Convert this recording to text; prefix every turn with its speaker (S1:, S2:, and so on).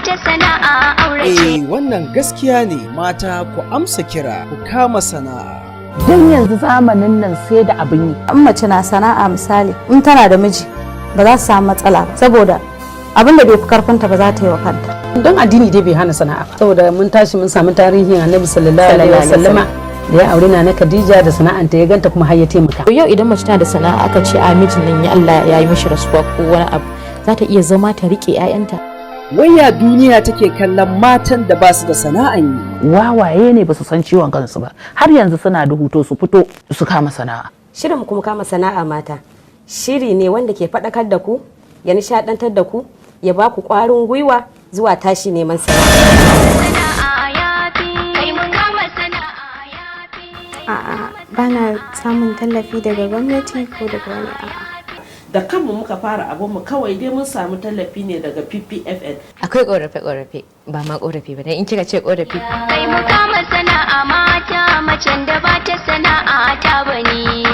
S1: ta sana'a aure ce.
S2: Wannan gaskiya ne, mata ku amsa kira ku kama sana'a.
S3: Dan yanzu zamanin nan sai da abin yi.
S4: In mace na sana'a misali in tana da miji ba za su samu matsala ba saboda abin da bai fi karfinta ba za ta yi wa kanta.
S3: Don addini dai bai hana sana'a saboda mun tashi mun samu tarihin Annabi sallallahu alaihi wasallama da ya aure na Khadija da sana'anta ya ganta kuma har ya taimaka.
S5: Yau idan mace tana da sana'a aka ce a mijin nan ya Allah ya yi mishi rasuwa ko wani abu za ta iya zama ta rike 'ya'yanta.
S2: Waya duniya take kallon matan da ba su da sana'an yi.
S3: Wawaye ne ba su san ciwon kansu ba har yanzu suna da hutu su fito su kama sana'a.
S6: Shirin kuma kama sana'a mata shiri ne wanda ke faɗakar da ku ya nishaɗantar da ku ya ba ku ƙwarin gwiwa zuwa tashi neman
S7: A'a, bana samun tallafi daga gwamnati ko daga wani a'a.
S8: Da kanmu muka fara abinmu kawai dai mun samu tallafi ne daga PPFN.
S9: Akwai ƙorafe-ƙorafe ba ma ƙorafi ba, dan in kika ce ƙorafi.
S1: Kai mu kama sana'a mata, macen da ba ta sana'a ta bani.